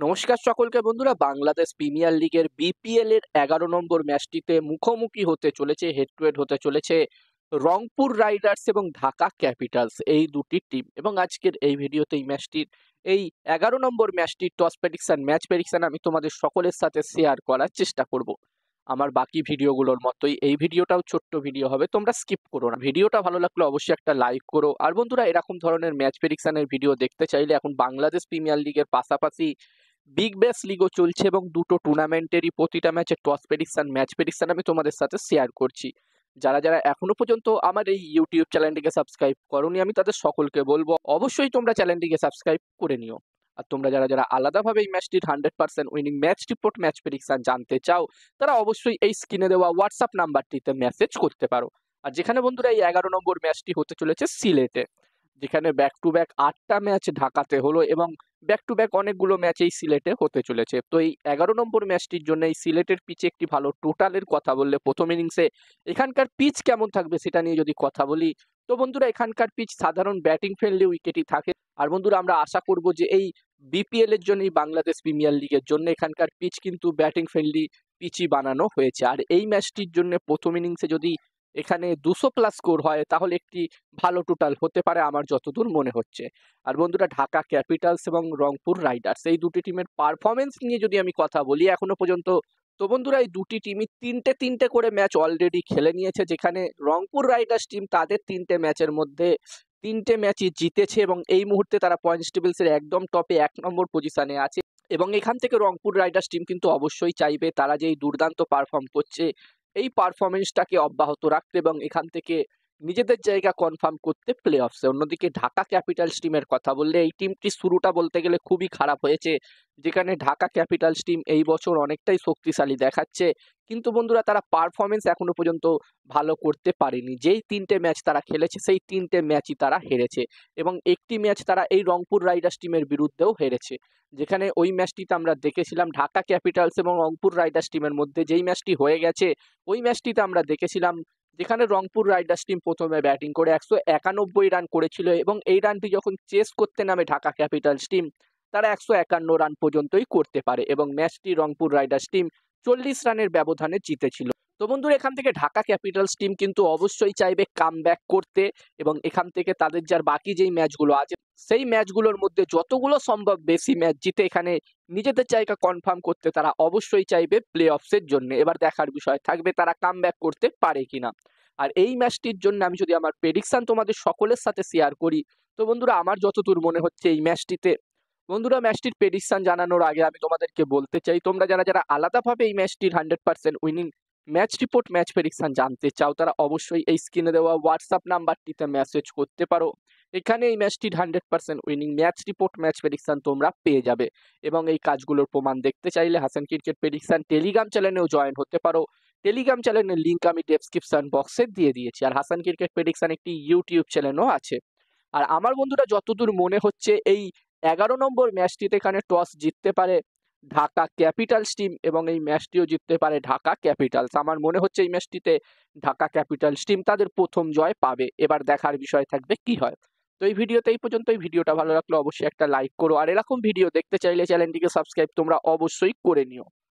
নমস্কার সকলকে বন্ধুরা। বাংলাদেশ প্রিমিয়ার লিগের বিপিএল এর ১১ নম্বর ম্যাচটিতে মুখোমুখি হতে চলেছে, হেড টু হেড হতে চলেছে রংপুর রাইডার্স এবং ঢাকা ক্যাপিটালস, এই দুটি টিম। এবং আজকের এই ভিডিওতে এই ম্যাচটির এই ১১ নম্বর ম্যাচটির টস প্রেডিকশন, ম্যাচ প্রেডিকশন আমি তোমাদের সকলের সাথে শেয়ার করার চেষ্টা করব। আমার বাকি ভিডিওগুলোর মতোই এই ভিডিওটাও ছোট্ট ভিডিও হবে, তোমরা স্কিপ করো না। ভিডিওটা ভালো লাগলে অবশ্যই একটা লাইক করো। আর বন্ধুরা, এরকম ধরনের ম্যাচ প্রেডিকশনের ভিডিও দেখতে চাইলে এখন বাংলাদেশ প্রিমিয়ার লিগের পাশাপাশি বিগ ব্যাশ লিগও চলছে এবং দুটো টুর্নামেন্টেরই প্রতিটা ম্যাচের টস প্রেডিকশন, ম্যাচ প্রেডিকশন আমি তোমাদের সাথে শেয়ার করছি। যারা যারা এখনো পর্যন্ত আমার এই ইউটিউব চ্যানেলটিকে সাবস্ক্রাইব করোনি, আমি তাদের সকলকে বলবো অবশ্যই তোমরা চ্যানেলটিকে সাবস্ক্রাইব করে নিও। আর তোমরা যারা যারা আলাদাভাবে এই ম্যাচটির 100% winning match report, match prediction জানতে চাও, তারা অবশ্যই এই স্ক্রিনে দেওয়া হোয়াটসঅ্যাপ নাম্বারটিতে মেসেজ করতে পারো। আর যেখানে বন্ধুরা এই ১১ নম্বর ম্যাচটি হতে চলেছে সিলেটে, যেখানে ব্যাক টু ব্যাক ৮টা ম্যাচ ঢাকাতে হলো এবং ব্যাক টু ব্যাক অনেকগুলো ম্যাচ এই সিলেটে হতে চলেছে। তো এই ১১ নম্বর ম্যাচটির জন্য এই সিলেটের পিচে একটি ভালো টোটালের কথা বললে, প্রথম ইনিংসে এখানকার পিচ কেমন থাকবে সেটা নিয়ে যদি কথা বলি, তো বন্ধুরা এখানকার পিচ সাধারণ ব্যাটিং ফ্রেন্ডলি উইকেটই থাকে। আর বন্ধুরা, আমরা আশা করব যে এই বিপিএল এর জন্য, এই বাংলাদেশ প্রিমিয়ার লিগের জন্য এখানকার পিচ কিন্তু ব্যাটিং ফ্রেন্ডলি পিচই বানানো হয়েছে। আর এই ম্যাচটির জন্য প্রথম ইনিংসে যদি এখানে 200+ স্কোর হয়, তাহলে একটি ভালো টোটাল হতে পারে আমার যতদূর মনে হচ্ছে। আর বন্ধুরা, ঢাকা ক্যাপিটালস এবং রংপুর রাইডার্স, এই দুটি টিমের পারফরমেন্স নিয়ে যদি আমি কথা বলি এখনো পর্যন্ত, তো বন্ধুরা এই দুটি টিমই তিনটে তিনটে করে ম্যাচ অলরেডি খেলে নিয়েছে। যেখানে রংপুর রাইডার্স টিম তাদের তিনটে ম্যাচের মধ্যে তিনটে ম্যাচই জিতেছে এবং এই মুহূর্তে তারা পয়েন্টস টেবিলসের একদম টপে ১ নম্বর পজিশনে আছে। এবং এখান থেকে রংপুর রাইডার্স টিম কিন্তু অবশ্যই চাইবে তারা যে এই দুর্দান্ত পারফর্ম করছে, এই পারফরমেন্সটাকে অব্যাহত রাখতে এবং এখান থেকে নিজেদের জায়গা কনফার্ম করতে প্লে অফসে। অন্যদিকে ঢাকা ক্যাপিটালস টিমের কথা বললে, এই টিমটির শুরুটা বলতে গেলে খুবই খারাপ হয়েছে। যেখানে ঢাকা ক্যাপিটালস টিম এই বছর অনেকটাই শক্তিশালী দেখাচ্ছে, কিন্তু বন্ধুরা তারা পারফরমেন্স এখনো পর্যন্ত ভালো করতে পারেনি। যেই তিনটে ম্যাচ তারা খেলেছে সেই তিনটে ম্যাচই তারা হেরেছে এবং একটি ম্যাচ তারা এই রংপুর রাইডার্স টিমের বিরুদ্ধেও হেরেছে। যেখানে ওই ম্যাচটিতে আমরা দেখেছিলাম ঢাকা ক্যাপিটালস এবং রংপুর রাইডার্স টিমের মধ্যে যেই ম্যাচটি হয়ে গেছে, ওই ম্যাচটিতে আমরা দেখেছিলাম যেখানে রংপুর রাইডার্স টিম প্রথমে ব্যাটিং করে ১৯১ রান করেছিল এবং এই রানটি যখন চেস করতে নামে ঢাকা ক্যাপিটালস টিম, তারা ১৫১ রান পর্যন্তই করতে পারে এবং ম্যাচটি রংপুর রাইডার্স টিম ৪০ রানের ব্যবধানে জিতেছিল। তো বন্ধুরা, এখান থেকে ঢাকা ক্যাপিটালস টিম কিন্তু অবশ্যই চাইবে কামব্যাক করতে এবং এখান থেকে তাদের যার বাকি যেই ম্যাচগুলো আছে সেই ম্যাচগুলোর মধ্যে যতগুলো সম্ভব বেশি ম্যাচ জিতে এখানে নিজেদের জায়গা কনফার্ম করতে তারা অবশ্যই চাইবে প্লে অফসের জন্য। এবার দেখার বিষয় থাকবে তারা কামব্যাক করতে পারে কিনা। আর এই ম্যাচটির জন্য আমি যদি আমার প্রেডিকশন তোমাদের সকলের সাথে শেয়ার করি, তো বন্ধুরা আমার যতদূর মনে হচ্ছে এই ম্যাচটিতে, বন্ধুরা ম্যাচটির প্রেডিকশন জানানোর আগে আমি তোমাদেরকে বলতে চাই, তোমরা যারা যারা আলাদাভাবে এই ম্যাচটির 100% winning match report, match prediction জানতে চাও, তারা অবশ্যই এই স্ক্রিনে দেওয়া হোয়াটসঅ্যাপ নাম্বারটিতে মেসেজ করতে পারো। এখানে এই ম্যাচটির 100% winning match report, match prediction তোমরা পেয়ে যাবে। এবং এই কাজগুলোর প্রমাণ দেখতে চাইলে হাসান ক্রিকেট প্রেডিকশন টেলিগ্রাম চ্যানেলেও জয়েন হতে পারো। টেলিগ্রাম চ্যানেলের লিঙ্ক আমি ডেসক্রিপশন বক্সে দিয়ে দিয়েছি। আর হাসান ক্রিকেট প্রেডিকশন একটি ইউটিউব চ্যানেলও আছে। আর আমার বন্ধুরা যতদূর মনে হচ্ছে এই ১১ নম্বর ম্যাচটিতে এখানে টস জিততে পারে ঢাকা ক্যাপিটালস টিম এবং এই ম্যাচটিও জিততে পারে ঢাকা ক্যাপিটালস। আমার মনে হচ্ছে এই ম্যাচটিতে ঢাকা ক্যাপিটালস টিম তাদের প্রথম জয় পাবে। এবার দেখার বিষয় থাকবে কি হয়। তো এই ভিডিওতে এই পর্যন্ত। এই ভিডিওটা ভালো লাগলে অবশ্যই একটা লাইক করো আর এরকম ভিডিও দেখতে চাইলে চ্যানেলটিকে সাবস্ক্রাইব তোমরা অবশ্যই করে নিও।